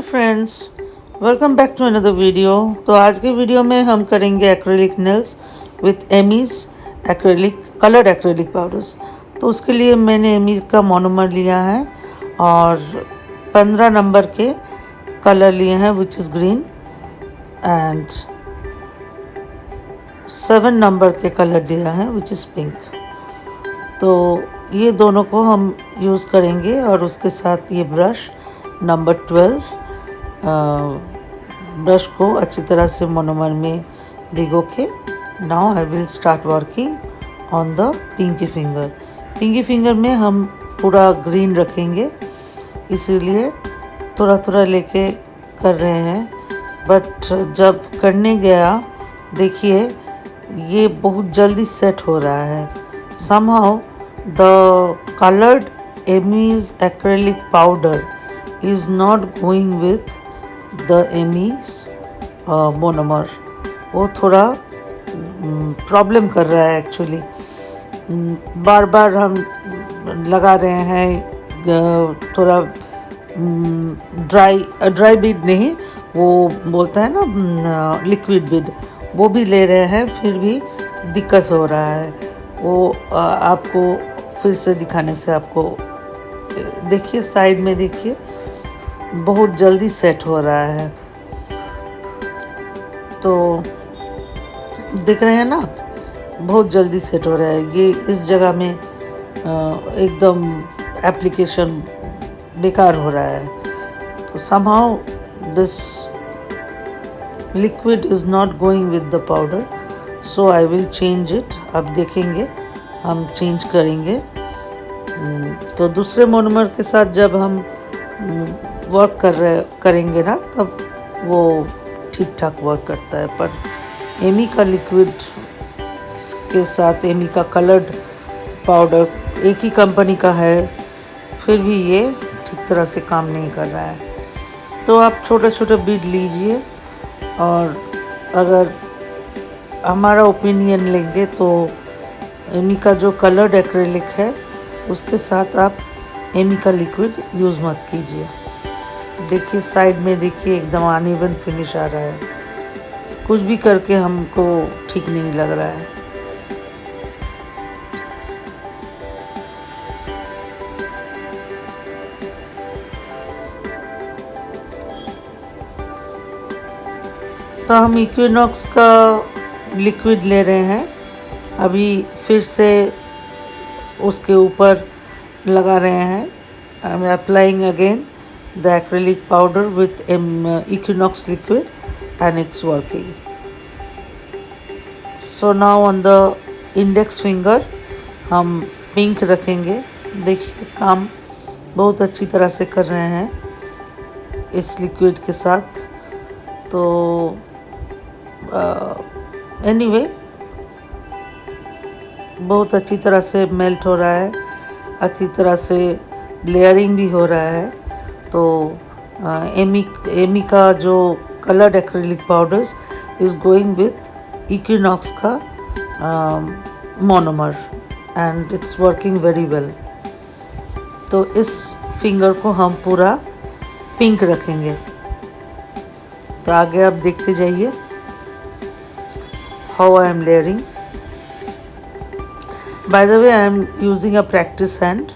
Friends, welcome back to another video. तो आज के वीडियो में हम करेंगे acrylic nails with Amy's acrylic coloured acrylic powders. तो उसके लिए मैंने एमीज का मोनोमर लिया है और 15 नंबर के कलर लिए हैं which is green and 7 number के कलर लिया है विच इज़ पिंक। तो ये दोनों को हम यूज़ करेंगे और उसके साथ ये ब्रश नंबर 12 ब्रश को अच्छी तरह से मोनोमर में भिगो के now I will start working on the pinky finger. Pinky finger में हम पूरा ग्रीन रखेंगे, इसीलिए थोड़ा थोड़ा लेके कर रहे हैं। बट जब करने गया देखिए ये बहुत जल्दी सेट हो रहा है। somehow the colored Emmys acrylic powder is not going with the Emmys monomer। वो थोड़ा प्रॉब्लम कर रहा है एक्चुअली। बार बार हम लगा रहे हैं, थोड़ा ड्राई बीड नहीं, वो बोलता है ना लिक्विड बीड, वो भी ले रहे हैं, फिर भी दिक्कत हो रहा है। वो आपको फिर से दिखाने से आपको देखिए, साइड में देखिए बहुत जल्दी सेट हो रहा है। तो दिख रहे हैं ना, बहुत जल्दी सेट हो रहा है। ये इस जगह में एकदम एप्लीकेशन बेकार हो रहा है। तो somehow this liquid is not going with the powder, so I will change it। अब देखेंगे, हम चेंज करेंगे। तो दूसरे मोनोमर के साथ जब हम वर्क करेंगे ना, तब वो ठीक ठाक वर्क करता है। पर एमी का लिक्विड के साथ एमी का कलर्ड पाउडर एक ही कंपनी का है, फिर भी ये ठीक तरह से काम नहीं कर रहा है। तो आप छोटे छोटे बीड लीजिए और अगर हमारा ओपिनियन लेंगे तो एमी का जो कलर्ड एक्रेलिक है उसके साथ आप एमी का लिक्विड यूज़ मत कीजिए। देखिए साइड में देखिए एकदम अनइवन फिनिश आ रहा है। कुछ भी करके हमको ठीक नहीं लग रहा है। तो हम इक्विनॉक्स का लिक्विड ले रहे हैं, अभी फिर से उसके ऊपर लगा रहे हैं। I am applying again the acrylic powder with Equinox liquid and it's working। so now on the index finger हम पिंक रखेंगे। देखिए काम बहुत अच्छी तरह से कर रहे हैं इस लिक्विड के साथ। तो एनीवे बहुत अच्छी तरह से मेल्ट हो रहा है, अच्छी तरह से लेयरिंग भी हो रहा है। तो एमी का जो coloured acrylic powders is going with Equinox का monomer and it's working very well. तो इस फिंगर को हम पूरा पिंक रखेंगे। तो आगे आप देखते जाइए how I am layering. By the way I am using a practice hand.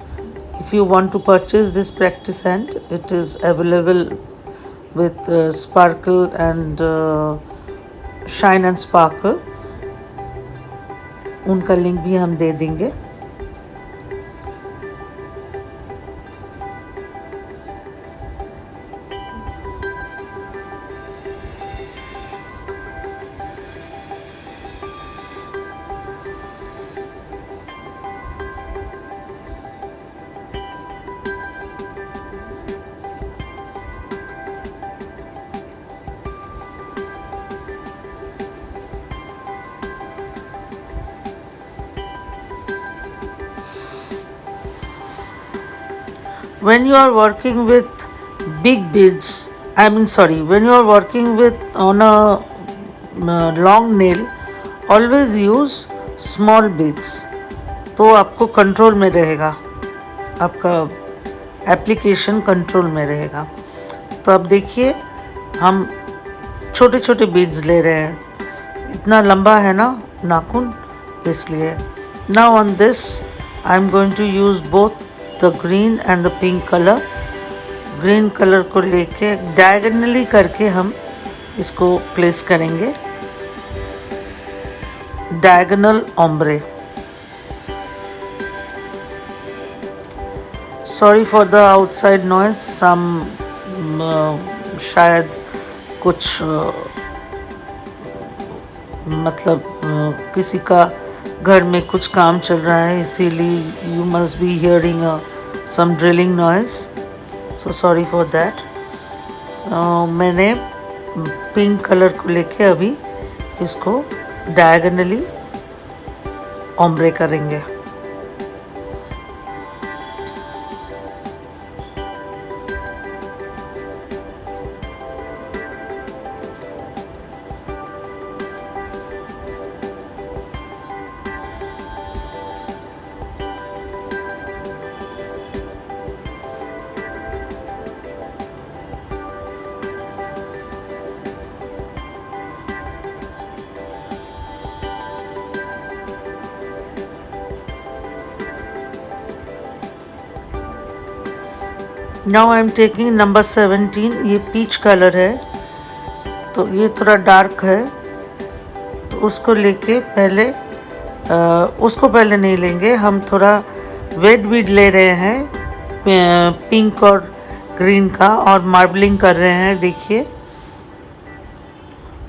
If you want to purchase this practice hand, it is available with sparkle and shine and sparkle। उनका link भी हम दे देंगे। When you are working with big beads, when you are working with on a long nail, always use small beads। तो आपको control में रहेगा, आपका application control में रहेगा। तो अब देखिए हम छोटे छोटे बीड्स ले रहे हैं, इतना लंबा है ना नाखून इसलिए। Now on this I am going to use both the green and the pink colour. Green colour को लेके डायगोनली करके हम इसको प्लेस करेंगे, diagonal ombre. Sorry for the outside noise, some शायद कुछ मतलब किसी का घर में कुछ काम चल रहा है, इसीलिए you must be hearing some drilling noise, so sorry for that. मैंने पिंक कलर को लेके अभी इसको डायगोनली ओम्ब्रे करेंगे। Now I am taking number 17, ये पीच कलर है तो ये थोड़ा डार्क है, तो उसको लेके पहले उसको पहले नहीं लेंगे, हम थोड़ा वेट बीड ले रहे हैं पिंक और ग्रीन का और मार्बलिंग कर रहे हैं। देखिए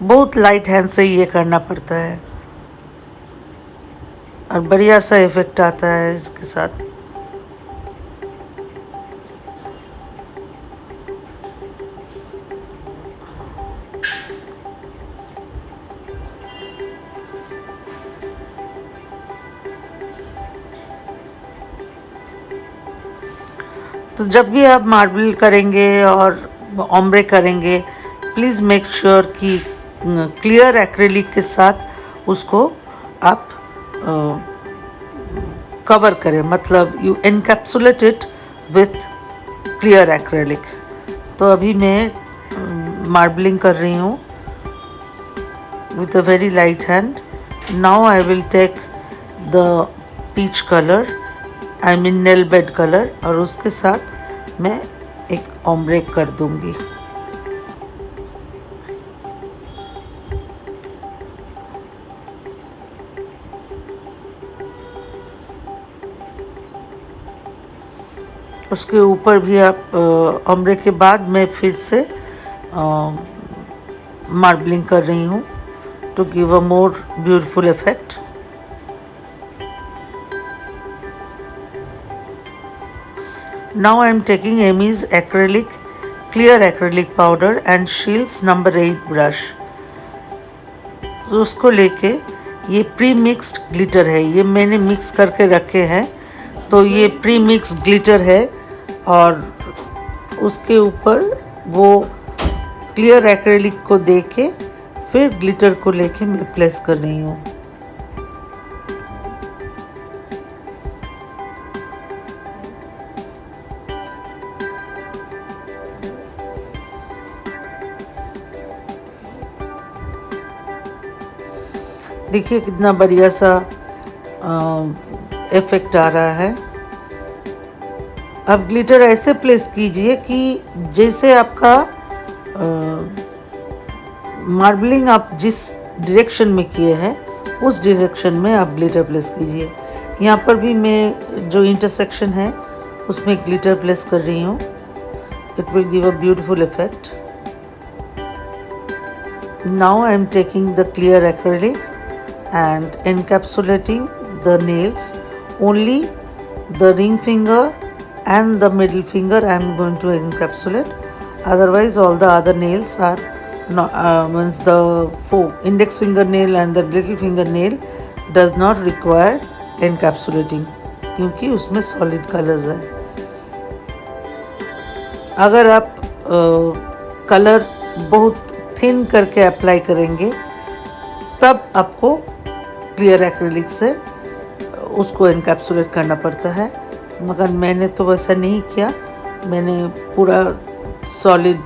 बहुत लाइट हैंड से ये करना पड़ता है और बढ़िया सा इफेक्ट आता है इसके साथ। तो जब भी आप मार्बल करेंगे और ओम्ब्रे करेंगे, प्लीज़ मेक श्योर कि क्लियर एक्रेलिक के साथ उसको आप कवर करें, मतलब you encapsulate it with clear acrylic. तो अभी मैं मार्बलिंग कर रही हूँ with a very light hand. Now I will take the peach color, I mean nail bed color, और उसके साथ मैं एक ओम्ब्रे कर दूंगी। उसके ऊपर भी आप ओम्ब्रे के बाद मैं फिर से मार्बलिंग कर रही हूँ to give a more beautiful effect. Now I am taking Amy's acrylic, clear acrylic powder and Shields number 8 brush. तो उसको लेके ये प्री मिक्स्ड ग्लिटर है, ये मैंने मिक्स करके रखे हैं, तो ये प्री मिक्स्ड ग्लिटर है और उसके ऊपर वो क्लियर एक्रेलिक को देके फिर ग्लिटर को लेके मैं प्लेस कर रही हूँ। देखिए कितना बढ़िया सा इफेक्ट आ रहा है। अब ग्लिटर ऐसे प्लेस कीजिए कि जैसे आपका मार्बलिंग आप जिस डायरेक्शन में किए हैं उस डायरेक्शन में आप ग्लिटर प्लेस कीजिए। यहाँ पर भी मैं जो इंटरसेक्शन है उसमें ग्लिटर प्लेस कर रही हूँ। It will give a beautiful effect. Now I am taking the clear acrylic and encapsulating the nails, only the ring finger and the middle finger I am going to encapsulate, otherwise all the other nails are not, means the index fingernail and the little fingernail does not require encapsulating क्योंकि उसमें solid colors है। अगर आप colour बहुत thin करके apply करेंगे तब आपको क्लियर एक्रेलिक से उसको एनकैप्सुलेट करना पड़ता है, मगर मैंने तो वैसा नहीं किया, मैंने पूरा सॉलिड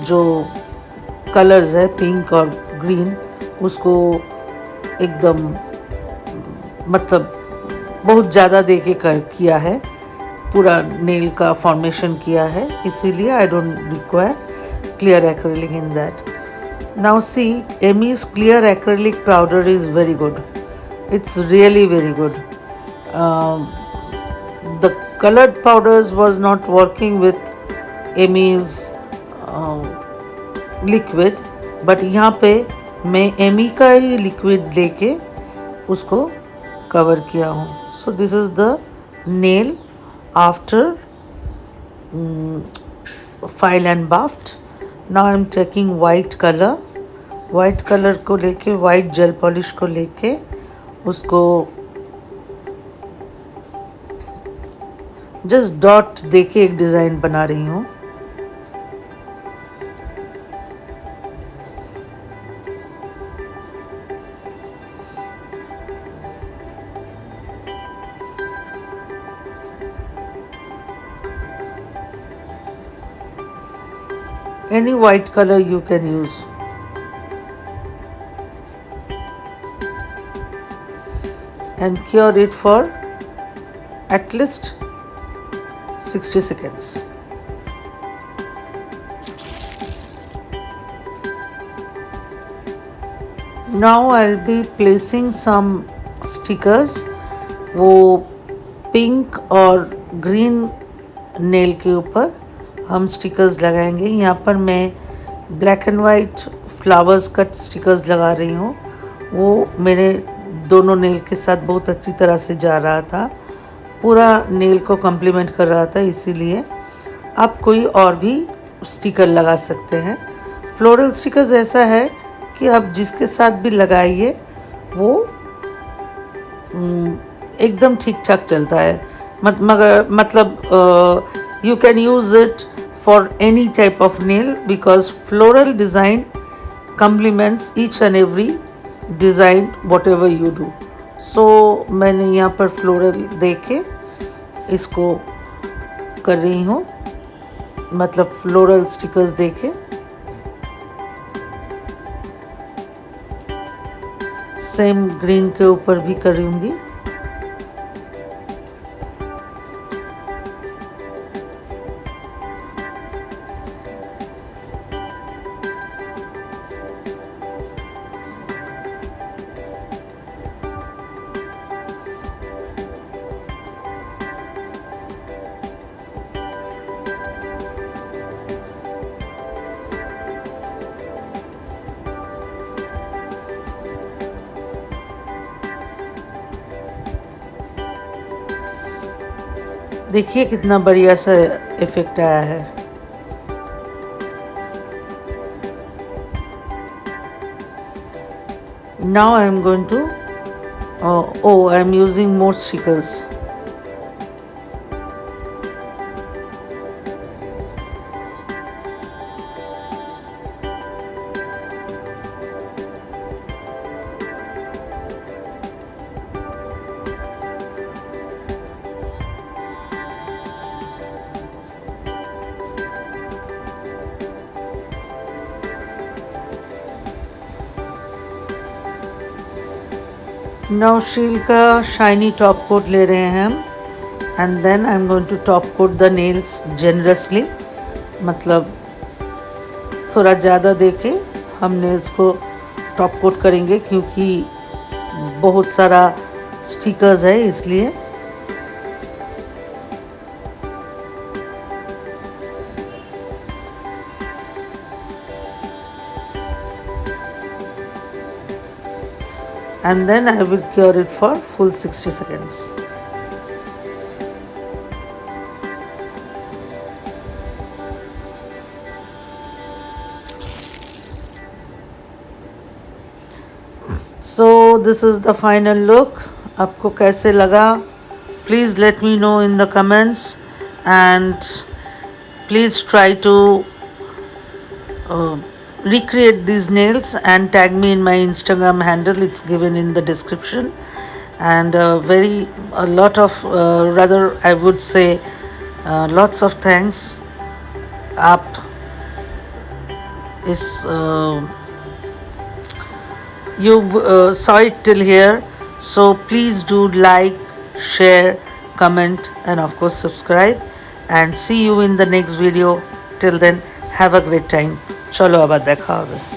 जो कलर्स है पिंक और ग्रीन उसको एकदम मतलब बहुत ज़्यादा दे के किया है, पूरा नेल का फॉर्मेशन किया है, इसीलिए I don't require clear acrylic in that. Now see, Emmys clear acrylic powder is very good. It's really very good. The colored powders was not working with Amy's liquid, but यहाँ पे मैं Amy का ही liquid लेके उसको cover किया हूँ. So this is the nail after file and buffed. Now I'm taking white color. White color को लेके, white gel polish को लेके उसको जस्ट डॉट देके एक डिज़ाइन बना रही हूँ. Any white colour you can use. And cure it for at least 60 seconds. Now I'll be placing some stickers. वो पिंक और ग्रीन नेल के ऊपर हम स्टिकर्स लगाएंगे. यहाँ पर मैं black and white flowers cut stickers लगा रही हूँ. वो मेरे दोनों नेल के साथ बहुत अच्छी तरह से जा रहा था, पूरा नेल को कम्प्लीमेंट कर रहा था, इसीलिए आप कोई और भी स्टिकर लगा सकते हैं. फ्लोरल स्टिकर्स ऐसा है कि आप जिसके साथ भी लगाइए वो एकदम ठीक ठाक चलता है. मगर मतलब you can use it for any type of nail because floral design compliments each and every design whatever you do. So मैंने यहाँ पर फ्लोरल दे के इसको कर रही हूँ, मतलब फ्लोरल स्टिकर्स दे के. सेम ग्रीन के ऊपर भी करूँगी. देखिए कितना बढ़िया सा इफेक्ट आया है. Now I am going to I am using more stickers. Now शील का शाइनी टॉप कोट ले रहे हैं हम. And then I am going to top coat the nails generously, मतलब थोड़ा ज़्यादा देके हम नेल्स को टॉप कोट करेंगे क्योंकि बहुत सारा स्टिकर्स है इसलिए. And then I will cure it for full 60 seconds. So this is the final look. आपको कैसे लगा? Please let me know in the comments and please try to recreate these nails and tag me in my Instagram handle. It's given in the description. And a lot of rather I would say lots of thanks आप इस you saw it till here, so please do like, share, comment, and of course subscribe, and see you in the next video. Till then, have a great time. Chalo abar dekha hobe.